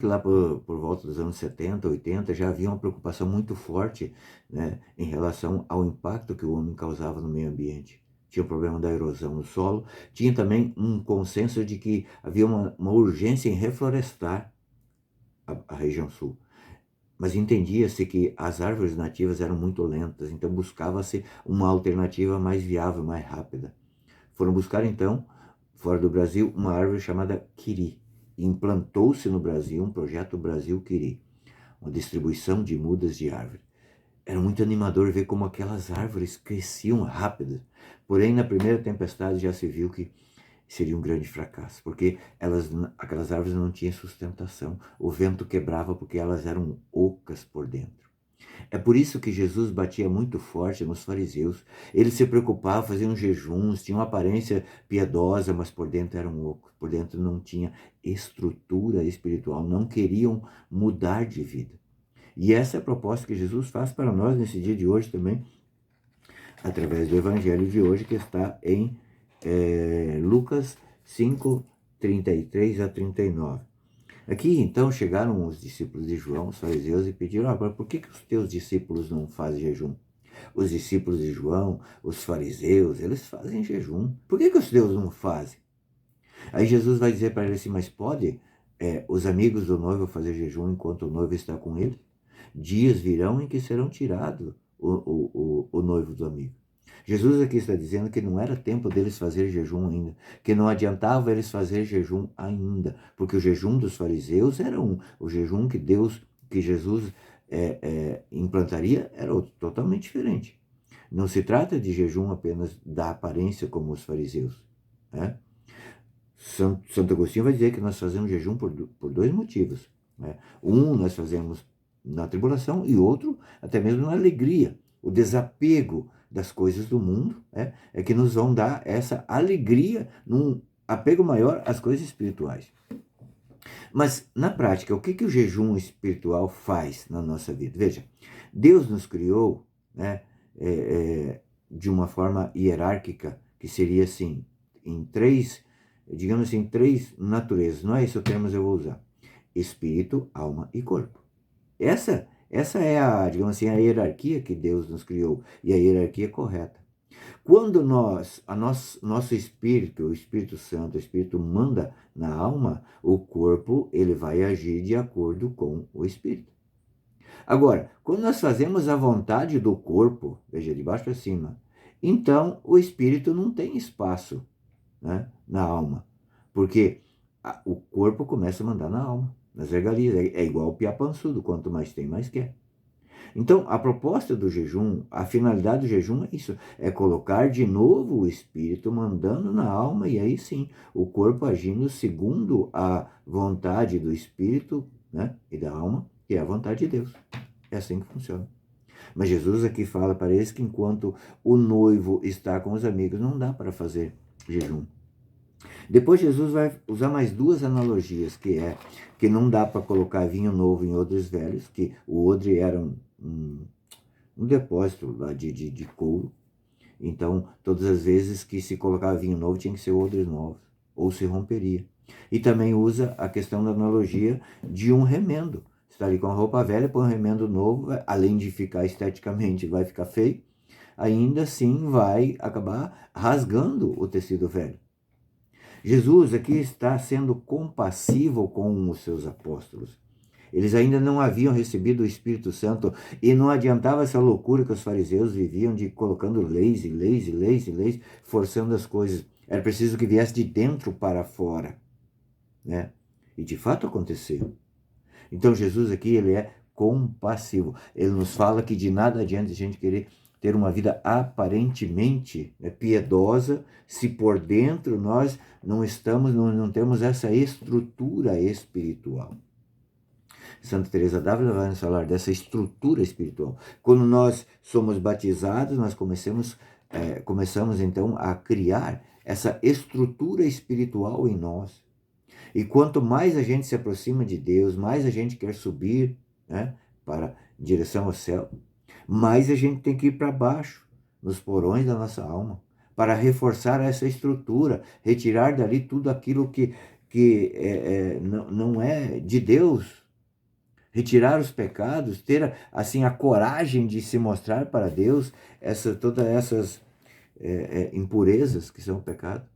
Lá por volta dos anos 70, 80, já havia uma preocupação muito forte, né, em relação ao impacto que o homem causava no meio ambiente. Tinha o problema da erosão do solo, tinha também um consenso de que havia uma urgência em reflorestar a região sul. Mas entendia-se que as árvores nativas eram muito lentas, então buscava-se uma alternativa mais viável, mais rápida. Foram buscar, então, fora do Brasil, uma árvore chamada quiri. Implantou-se no Brasil um projeto Brasil Quiri, uma distribuição de mudas de árvore. Era muito animador ver como aquelas árvores cresciam rápido. Porém, na primeira tempestade já se viu que seria um grande fracasso, porque aquelas árvores não tinham sustentação. O vento quebrava porque elas eram ocas por dentro. É por isso que Jesus batia muito forte nos fariseus. Ele se preocupava, faziam jejuns, tinham uma aparência piedosa, mas por dentro eram ocos. Por dentro não tinha estrutura espiritual, não queriam mudar de vida. E essa é a proposta que Jesus faz para nós nesse dia de hoje também, através do evangelho de hoje, que está em Lucas 5, 33 a 39. Aqui, então, chegaram os discípulos de João, os fariseus, e pediram: agora, por que os teus discípulos não fazem jejum? Os discípulos de João, os fariseus, eles fazem jejum. Por que os teus não fazem? Aí Jesus vai dizer para eles assim: mas pode os amigos do noivo fazer jejum enquanto o noivo está com ele? Dias virão em que serão tirados o noivo do amigo. Jesus aqui está dizendo que não era tempo deles fazer jejum ainda, que não adiantava eles fazer jejum ainda, porque o jejum dos fariseus era o jejum que Jesus implantaria era totalmente diferente. Não se trata de jejum apenas da aparência como os fariseus, né? Santo Agostinho vai dizer que nós fazemos jejum por dois motivos, né? Um, nós fazemos na tribulação, e outro, até mesmo na alegria. O desapego das coisas do mundo é que nos vão dar essa alegria num apego maior às coisas espirituais. Mas, na prática, o que o jejum espiritual faz na nossa vida? Veja, Deus nos criou, né, de uma forma hierárquica, que seria assim, em três, digamos assim, três naturezas. Não é esse o termo que eu vou usar. Espírito, alma e corpo. Essa é digamos assim, a hierarquia que Deus nos criou, e a hierarquia correta. Quando nosso espírito, o Espírito Santo, o Espírito manda na alma, o corpo ele vai agir de acordo com o Espírito. Agora, quando nós fazemos a vontade do corpo, veja, de baixo para cima, então o Espírito não tem espaço, né, na alma, porque o corpo começa a mandar na alma, nas regalias, é igual o piapançudo, quanto mais tem, mais quer. Então, a proposta do jejum, a finalidade do jejum é isso, é colocar de novo o espírito mandando na alma, e aí sim, o corpo agindo segundo a vontade do espírito, né, e da alma, que é a vontade de Deus. É assim que funciona. Mas Jesus aqui fala para eles que enquanto o noivo está com os amigos, não dá para fazer jejum. Depois Jesus vai usar mais duas analogias, que não dá para colocar vinho novo em odres velhos, que o odre era um depósito lá de couro. Então, todas as vezes que se colocava vinho novo, tinha que ser odres novos, ou se romperia. E também usa a questão da analogia de um remendo. Você está ali com a roupa velha, põe um remendo novo, além de ficar esteticamente, vai ficar feio, ainda assim vai acabar rasgando o tecido velho. Jesus aqui está sendo compassivo com os seus apóstolos. Eles ainda não haviam recebido o Espírito Santo, e não adiantava essa loucura que os fariseus viviam de colocando leis e leis e leis e leis, forçando as coisas. Era preciso que viesse de dentro para fora, né? E de fato aconteceu. Então Jesus aqui, ele é compassivo. Ele nos fala que de nada adianta a gente querer ter uma vida aparentemente piedosa, se por dentro nós não temos essa estrutura espiritual. Santa Teresa d'Ávila vai nos falar dessa estrutura espiritual. Quando nós somos batizados, nós começamos então a criar essa estrutura espiritual em nós. E quanto mais a gente se aproxima de Deus, mais a gente quer subir, né, para em direção ao céu, mais a gente tem que ir para baixo, nos porões da nossa alma, para reforçar essa estrutura, retirar dali tudo aquilo que não é de Deus, retirar os pecados, ter assim a coragem de se mostrar para Deus todas essas impurezas que são o pecado.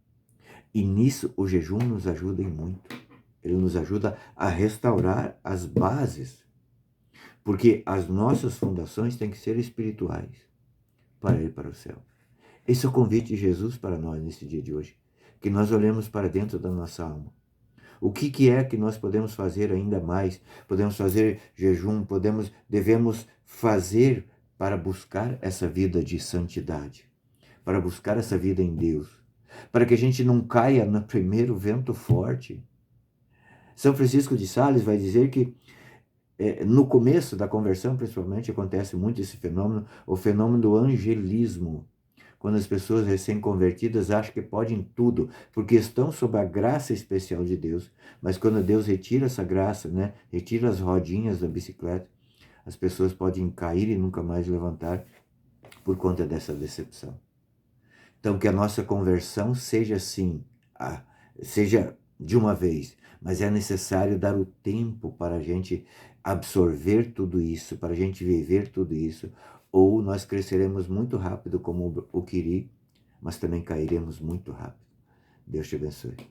E nisso o jejum nos ajuda em muito. Ele nos ajuda a restaurar as bases, porque as nossas fundações têm que ser espirituais para ir para o céu. Esse é o convite de Jesus para nós nesse dia de hoje, que nós olhemos para dentro da nossa alma. O que é que nós podemos fazer ainda mais? Podemos fazer jejum, devemos fazer para buscar essa vida de santidade, para buscar essa vida em Deus, para que a gente não caia no primeiro vento forte. São Francisco de Sales vai dizer que no começo da conversão, principalmente, acontece muito esse fenômeno, o fenômeno do angelismo. Quando as pessoas recém-convertidas acham que podem tudo, porque estão sob a graça especial de Deus. Mas quando Deus retira essa graça, né, retira as rodinhas da bicicleta, as pessoas podem cair e nunca mais levantar por conta dessa decepção. Então, que a nossa conversão seja assim, seja de uma vez, mas é necessário dar o tempo para a gente absorver tudo isso, para a gente viver tudo isso, ou nós cresceremos muito rápido como o Quiri, mas também cairemos muito rápido. Deus te abençoe.